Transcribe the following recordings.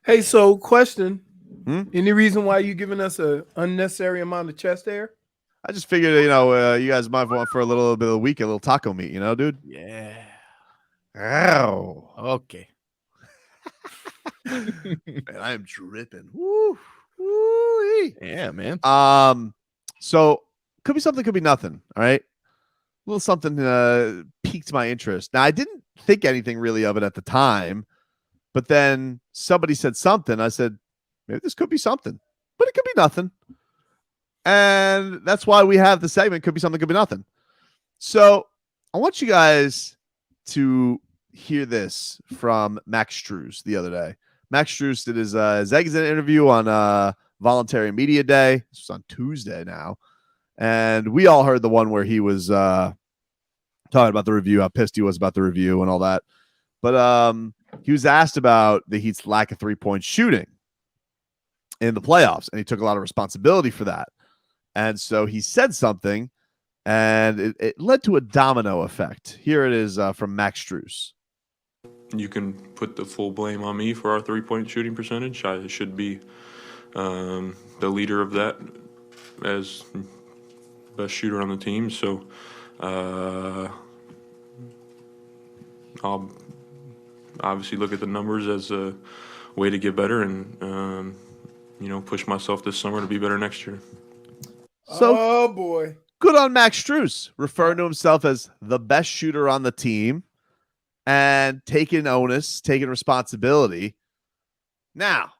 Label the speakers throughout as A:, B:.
A: Hey, so question.
B: Hmm?
A: Any reason why you giving us a unnecessary amount of chest air?
B: I just figured, you guys might want for a little bit of the week, a little taco meat, dude.
C: Yeah.
B: Ow.
C: Okay.
B: Man, I am dripping. Woo. Woo-wee.
C: Yeah, man.
B: So could be something, could be nothing. All right. A little something piqued my interest. Now, I didn't think anything really of it at the time, but then somebody said something. I said, maybe this could be something, but it could be nothing. And that's why we have the segment, could be something, could be nothing. So I want you guys to hear this from Max Strus the other day. Max Strus did his exit interview on Voluntary Media Day. This was on Tuesday now. And we all heard the one where he was talking about the review, how pissed he was about the review and all that. But he was asked about the Heat's lack of three-point shooting in the playoffs, and he took a lot of responsibility for that. And so he said something, and it led to a domino effect. Here it is from Max Strus.
D: You can put the full blame on me for our three-point shooting percentage. I should be the leader of that as best shooter on the team. So I'll obviously look at the numbers as a way to get better and, push myself this summer to be better next year.
B: So,
A: oh, boy.
B: Good on Max Strus, referring to himself as the best shooter on the team and taking onus, taking responsibility. Now,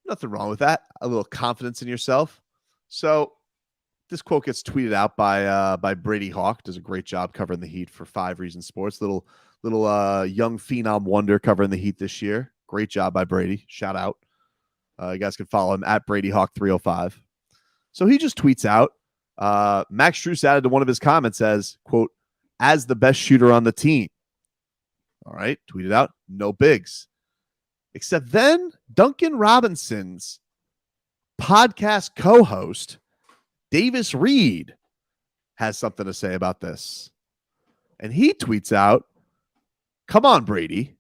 B: nothing wrong with that. A little confidence in yourself. So this quote gets tweeted out by Brady Hawk. Does a great job covering the Heat for 5 Reasons Sports. Little young phenom wonder covering the Heat this year. Great job by Brady. Shout out. You guys can follow him at Brady Hawk 305. So he just tweets out. Max Strus added to one of his comments as, quote, as the best shooter on the team. All right, tweeted out, no bigs. Except then Duncan Robinson's podcast co-host, Davis Reed, has something to say about this. And he tweets out, come on, Brady.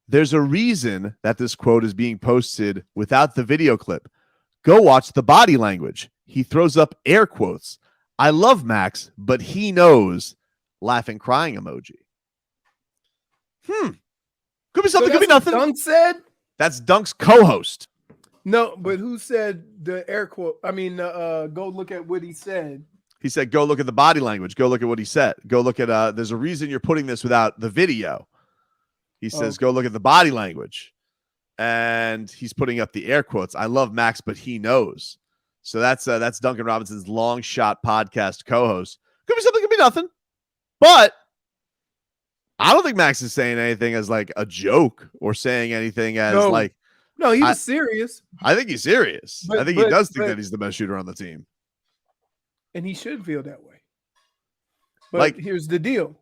B: There's a reason that this quote is being posted without the video clip. Go watch the body language. He throws up air quotes. I love Max, but he knows. Laughing, crying emoji. Could be something, could be nothing.
A: Dunk said?
B: That's Dunk's co-host.
A: No, but who said the air quote? I mean, go look at what he said.
B: He said, go look at the body language. Go look at what he said. Go look at, there's a reason you're putting this without the video. He says, go look at the body language. And he's putting up the air quotes. I love Max, but he knows. So that's Duncan Robinson's long shot podcast co-host. Could be something, could be nothing. But I don't think Max is saying anything as like a joke or saying anything as
A: No, he was serious.
B: I think he's serious. I think he does think that he's the best shooter on the team.
A: And he should feel that way. But here's the deal.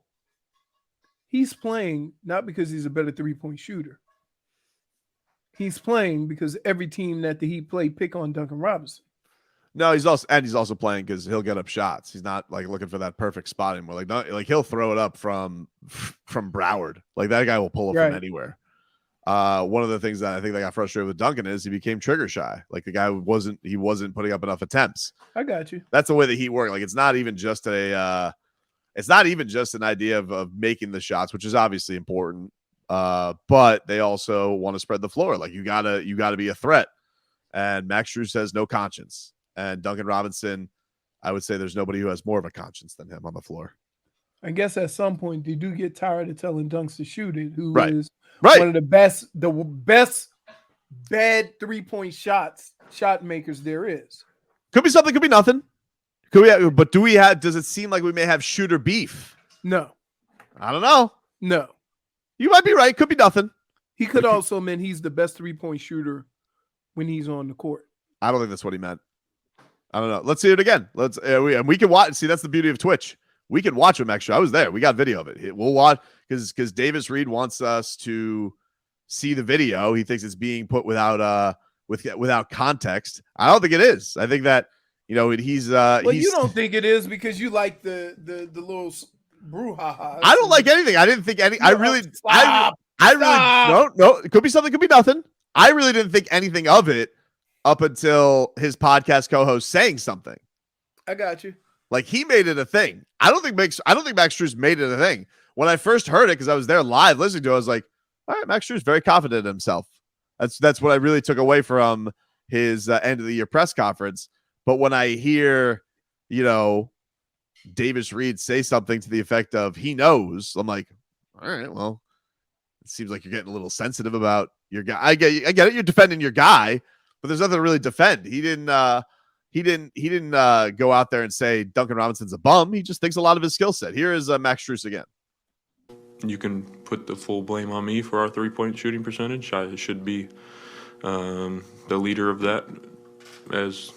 A: He's playing not because he's a better three-point shooter. He's playing because every team that the Heat play pick on Duncan Robinson.
B: No, he's also playing because he'll get up shots. He's not like looking for that perfect spot anymore. He'll throw it up from Broward. Like that guy will pull up from anywhere. One of the things that I think that got frustrated with Duncan is he became trigger shy. Like the guy wasn't putting up enough attempts.
A: I got you.
B: That's the way the Heat work. Like it's not even just an idea of making the shots, which is obviously important. But they also want to spread the floor. Like you gotta be a threat. And Max Strus has no conscience. And Duncan Robinson, I would say there's nobody who has more of a conscience than him on the floor.
A: I guess at some point they do get tired of telling Dunks to shoot it, who is one of the best bad three-point shot makers there is.
B: Could be something, could be nothing. But does it seem like we may have shooter beef?
A: No.
B: I don't know.
A: No.
B: You might be right. Could be nothing.
A: He could also mean he's the best three-point shooter when he's on the court.
B: I don't think that's what he meant. I don't know. Let's see it again. We can watch. See, that's the beauty of Twitch. We can watch him. Actually, I was there. We got video of it. We'll watch because Davis Reed wants us to see the video. He thinks it's being put without context. I don't think it is. I think that he's.
A: Well, you don't think it is because you like the little brouhaha.
B: I don't like anything. I didn't think any. I really. No. It could be something. Could be nothing. I really didn't think anything of it up until his podcast co-host saying something.
A: I got you.
B: Like, he made it a thing. I don't think Max Strus made it a thing. When I first heard it, because I was there live listening to it, I was like, all right, Max Strus very confident in himself. That's what I really took away from his end of the year press conference. But when I hear, Davis Reed say something to the effect of he knows, I'm like, all right, well, it seems like you're getting a little sensitive about your guy. I get it. You're defending your guy, but there's nothing to really defend. He didn't go out there and say Duncan Robinson's a bum. He just thinks a lot of his skill set. Here is Max Strus again.
D: You can put the full blame on me for our 3-point shooting percentage. I should be the leader of that as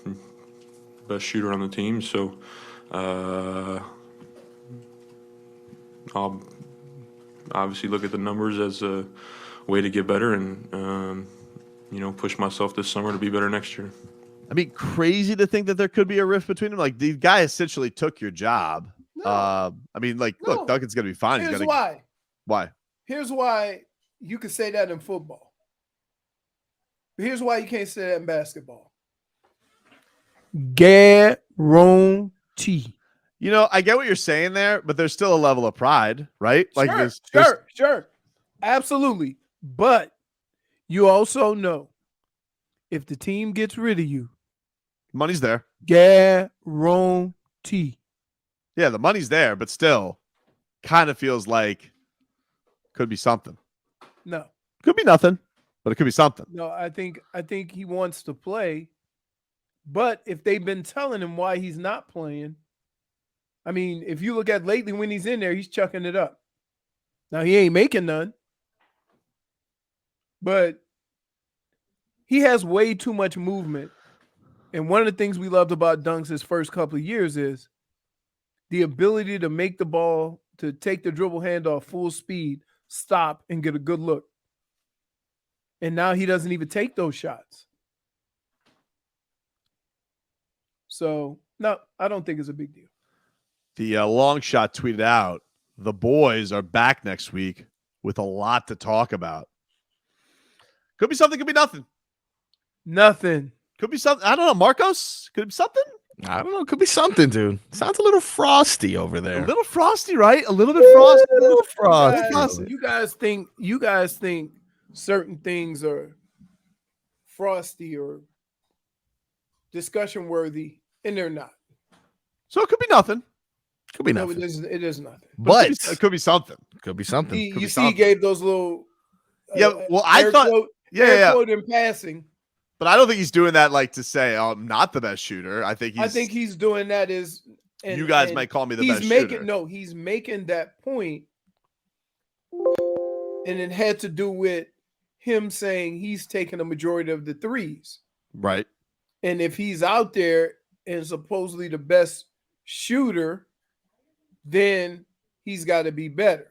D: best shooter on the team. So I'll obviously look at the numbers as a way to get better and, push myself this summer to be better next year.
B: I mean, crazy to think that there could be a rift between them. Like, the guy essentially took your job.
A: No.
B: Look, Duncan's going to be fine.
A: Here's why.
B: Why?
A: Here's why you could say that in football. But here's why you can't say that in basketball. Guarantee.
B: I get what you're saying there, but there's still a level of pride, right? Like,
A: Sure. Absolutely. But you also know if the team gets rid of you,
B: money's there.
A: Guarantee.
B: Yeah, the money's there, but still kind of feels like could be something.
A: No.
B: Could be nothing, but it could be something.
A: No, I think he wants to play. But if they've been telling him why he's not playing, I mean, if you look at lately when he's in there, he's chucking it up. Now, he ain't making none. But he has way too much movement. And one of the things we loved about Dunks his first couple of years is the ability to make the ball, to take the dribble handoff full speed, stop, and get a good look. And now he doesn't even take those shots. So, no, I don't think it's a big deal.
B: The long shot tweeted out, the boys are back next week with a lot to talk about. Could be something, could be nothing.
A: Nothing.
B: Could be something. I don't know, Marcos? Could it be something?
C: I don't know. Could be something, dude. Sounds a little frosty over there.
B: A little frosty, right? A little bit frosty. A little
C: frosty.
A: You guys think certain things are frosty or discussion worthy, and they're not.
B: So it could be nothing.
C: Could be
A: No,
C: nothing.
A: it is nothing.
C: But
B: it could be something.
C: Could be something.
A: He gave those little
B: I thought
A: quote in passing.
B: But I don't think he's doing that like to say, "Oh, I'm not the best shooter." I think
A: he's doing that
B: you guys might call me the best shooter.
A: He's making that point, and it had to do with him saying he's taking a majority of the threes.
B: Right.
A: And if he's out there and supposedly the best shooter, then he's got to be better.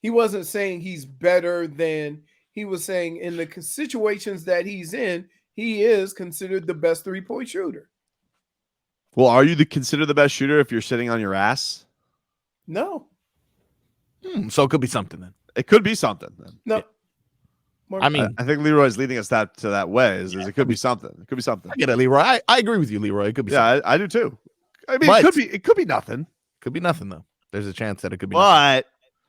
A: He wasn't saying he's better than. He was saying in the situations that he's in, he is considered the best 3-point shooter.
B: Well, are you considered the best shooter if you're sitting on your ass?
A: No.
C: So it could be something then.
B: It could be something. Then.
A: No.
C: Yeah. I mean,
B: I think Leroy's leading us to that way. Is it could be something. It could be something.
C: I get it, Leroy. I agree with you, Leroy. It could be something.
B: I do too. I mean, it could be nothing.
C: Could be nothing though. There's a chance that it could be
B: nothing.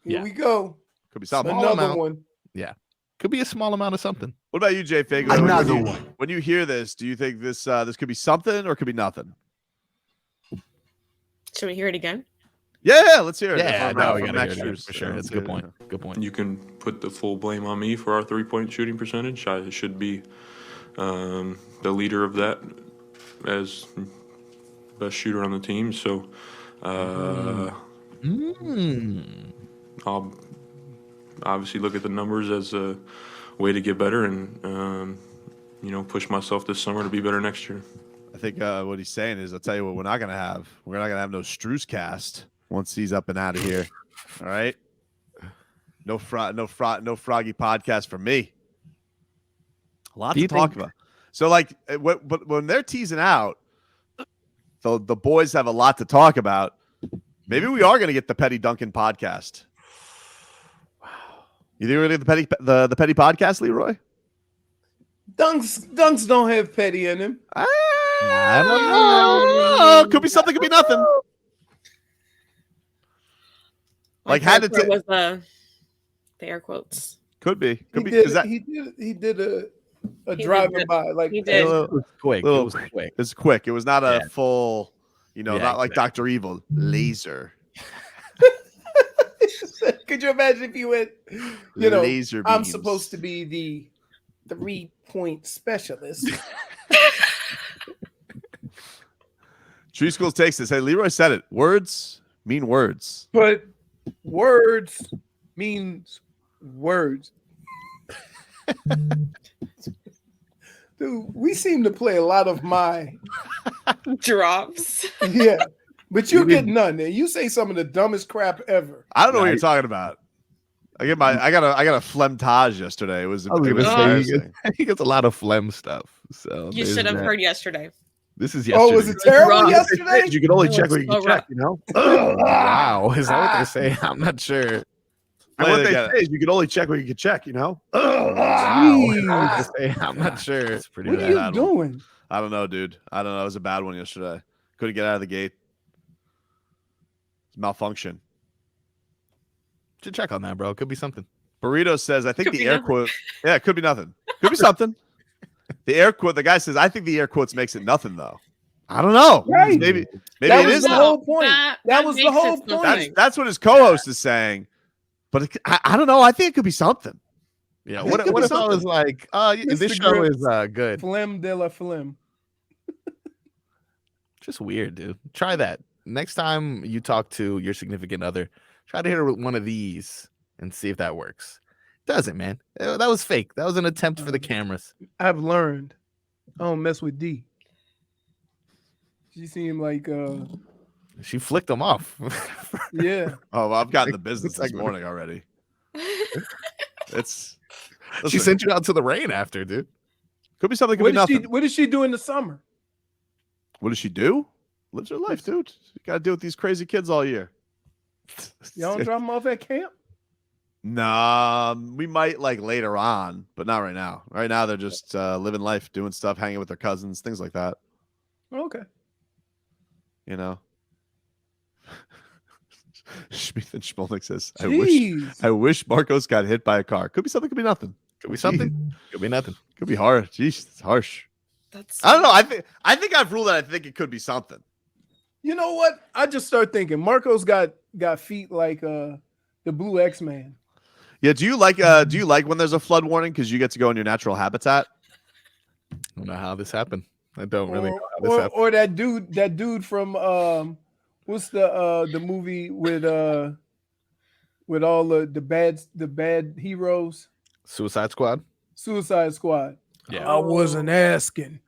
A: Here we go.
B: Could be something.
A: Another one.
C: Yeah. Could be a small amount of something.
B: What about you, Jay Fig?
E: Another one.
B: When you hear this, do you think this could be something or could be nothing?
F: Should we hear it again?
B: Yeah, let's hear it.
C: Yeah,
B: no,
C: we gotta hear it for sure. That's a good point. Good point.
D: You can put the full blame on me for our 3-point shooting percentage. I should be the leader of that as best shooter on the team. So I'll obviously look at the numbers as a way to get better and push myself this summer to be better next year.
B: I think what he's saying is, I'll tell you what, we're not gonna have no Strus cast once he's up and out of here. All right, no froggy podcast for me. A lot to talk about. So but when they're teasing out, the boys have a lot to talk about. Maybe we are gonna get the Petty Duncan podcast. You think we're gonna get the petty podcast, Leroy?
A: Dunks don't have petty in him.
B: I don't know. Could be something, could be nothing. Like had to
E: was the air quotes.
B: Could be.
A: He did a driving by. Like
E: he did.
C: It was quick. It was quick.
B: It's quick. It was not a full, not like Dr. Evil laser.
A: Could you imagine if you went,
B: laser
A: I'm
B: beams.
A: supposed to be the 3-point specialist.
B: Tree Schools takes this. Hey, Leroy said it. Words mean words.
A: But words means words. Dude, we seem to play a lot of my
E: drops.
A: Yeah. But you get none. And you say some of the dumbest crap ever.
B: I don't know what you're talking about. I got a phlegmtage yesterday. It was embarrassing.
C: He gets a lot of phlegm stuff. So
E: you should have heard yesterday.
C: This is yesterday.
A: Oh, was it terrible yesterday?
C: You can only check what you can check, Wow. Is that what they say? I'm not sure.
B: What they say is you can only check what you can check,
C: Wow.
A: Jeez.
C: I'm not sure. It's pretty
A: What
C: bad.
A: are you doing?
B: I don't know, dude. I don't know. It was a bad one yesterday. Couldn't get out of the gate. It's malfunction.
C: Should check on that, bro. It could be something.
B: Burrito says, I think
E: Could
B: the
E: be
B: air
E: nothing.
B: quote. Yeah, it could be nothing. Could be something. The air quote. The guy says, I think the air quotes makes it nothing, though. I don't know.
A: Right.
B: Maybe
A: That
B: it
A: was
B: is.
A: the
B: That
A: whole point. That was the
E: makes
A: whole
E: it
A: point.
E: something.
B: That's what his co-host is saying. But I don't know. I think it could be something.
C: Yeah.
A: It
C: What
A: could be
C: if I was
A: something.
C: like, this
A: Mr.
C: show
A: Grips.
C: is good.
A: Phlegm de la phlegm.
C: Just weird, dude. Try that. Next time you talk to your significant other, try to hit her with one of these and see if that works. Doesn't, man. That was fake. That was an attempt for the cameras.
A: I've learned. I don't mess with D. She seemed like
C: She flicked them off.
A: yeah.
B: Oh, well, I've gotten the business this
C: Segment.
B: morning already. It's
C: She
B: listen,
C: sent you out to the rain after, dude.
B: could be something. Could be nothing.
A: What does she do in the summer?
B: What does she do? Lives her life, dude. You got to deal with these crazy kids all year.
A: Y'all don't drop them off at camp?
B: Nah, we might like later on, but not right now. Right now, they're just living life, doing stuff, hanging with their cousins, things like that.
A: Okay.
B: You know. Schmieth and Schmolnick says,
A: Jeez.
B: I wish Marcos got hit by a car. Could be something, could be nothing.
C: Could be something. Could be nothing.
B: Could be hard. Jeez, it's harsh.
E: That's
B: I don't know. I think I've ruled that I think it could be something.
A: You know what? I just start thinking Marco's got feet like the blue X-Man.
B: Yeah, do you like when there's a flood warning because you get to go in your natural habitat?
C: I don't know how this happened. I don't really know how this happened.
A: Or that dude from what's the movie with all the bad heroes?
C: Suicide Squad.
A: Suicide Squad.
C: Yeah.
A: I wasn't asking.